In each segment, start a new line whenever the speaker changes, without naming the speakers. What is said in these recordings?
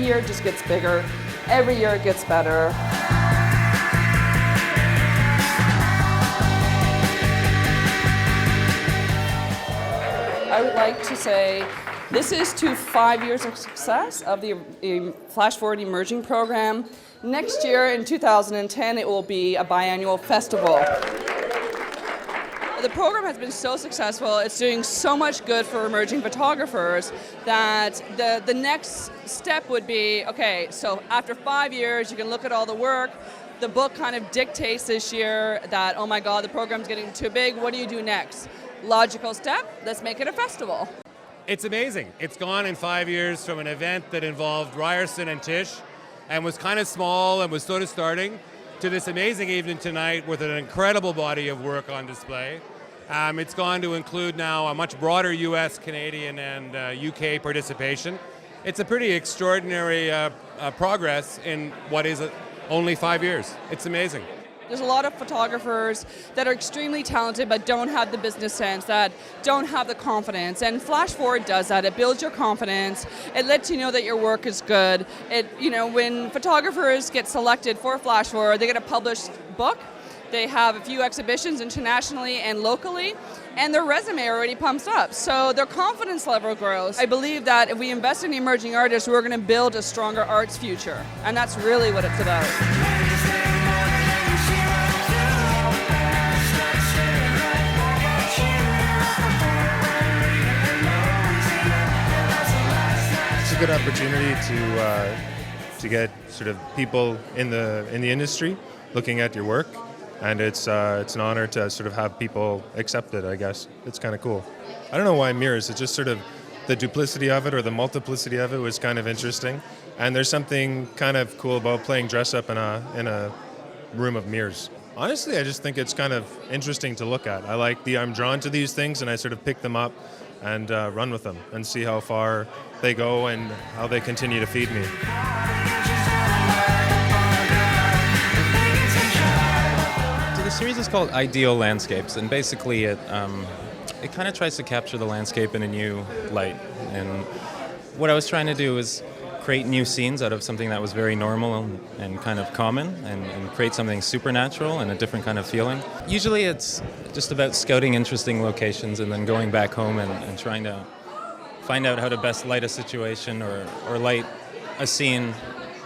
year it just gets bigger. Every year it gets better. I would like to say this is to 5 years of success of the Flash Forward Emerging program. Next year, in 2010, it will be a biannual festival. The program has been so successful, it's doing so much good for emerging photographers that the next step would be, okay, so after 5 years, you can look at all the work. The book kind of dictates this year that, oh my God, the program's getting too big, what do you do next? Logical step, let's make it a festival.
It's amazing. It's gone in 5 years from an event that involved Ryerson and Tish and was kind of small and was sort of starting to this amazing evening tonight with an incredible body of work on display. It's gone to include now a much broader US, Canadian, and UK participation. It's a pretty extraordinary progress in what is only 5 years. It's amazing.
There's a lot of photographers that are extremely talented but don't have the business sense, that don't have the confidence. And Flash Forward does that. It builds your confidence. It lets you know that your work is good. When photographers get selected for Flash Forward, they get a published book. They have a few exhibitions internationally and locally, and their resume already pumps up. So their confidence level grows. I believe that if we invest in emerging artists, we're going to build a stronger arts future. And that's really what it's about.
Good opportunity to get sort of people in the industry looking at your work, and it's an honor to sort of have people accept it. I guess it's kind of cool. I don't know why mirrors. It's just sort of the duplicity of it or the multiplicity of it was kind of interesting, and there's something kind of cool about playing dress up in a room of mirrors. Honestly, I just think it's kind of interesting to look at. I'm drawn to these things, and I sort of pick them up and run with them and see how far they go and how they continue to feed me.
So the series is called Ideal Landscapes, and basically it kind of tries to capture the landscape in a new light. And what I was trying to do was create new scenes out of something that was very normal and kind of common, and create something supernatural and a different kind of feeling. Usually it's just about scouting interesting locations and then going back home and trying to find out how to best light a situation or light a scene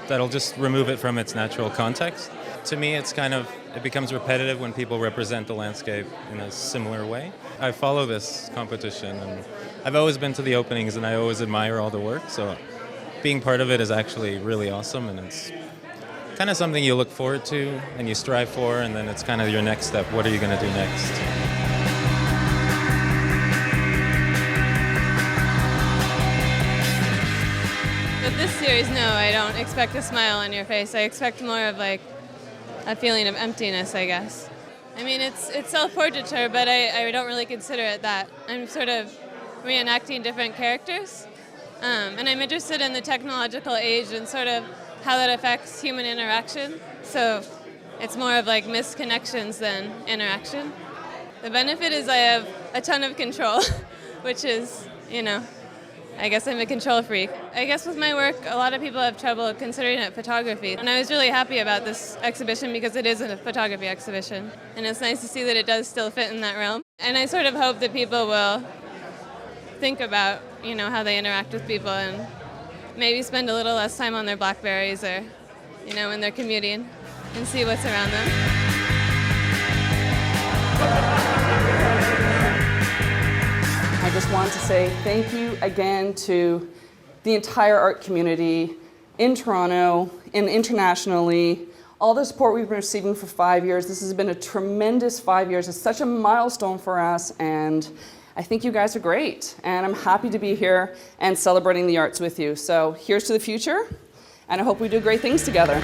that'll just remove it from its natural context. To me, it becomes repetitive when people represent the landscape in a similar way. I follow this competition, and I've always been to the openings, and I always admire all the work, so being part of it is actually really awesome, and it's kind of something you look forward to and you strive for, and then it's kind of your next step. What are you going to do next?
With this series, no, I don't expect a smile on your face. I expect more of like a feeling of emptiness, I guess. I mean, it's self-portraiture, but I don't really consider it that. I'm sort of reenacting different characters. And I'm interested in the technological age and sort of how that affects human interaction. So it's more of like missed connections than interaction. The benefit is I have a ton of control, which is, I guess I'm a control freak. I guess with my work, a lot of people have trouble considering it photography. And I was really happy about this exhibition because it is a photography exhibition. And it's nice to see that it does still fit in that realm. And I sort of hope that people will think about, how they interact with people and maybe spend a little less time on their Blackberries or, when they're commuting and see what's around them.
I just want to say thank you again to the entire art community in Toronto and internationally. All the support we've been receiving for 5 years. This has been a tremendous 5 years. It's such a milestone for us, and I think you guys are great, and I'm happy to be here and celebrating the arts with you. So here's to the future, and I hope we do great things together.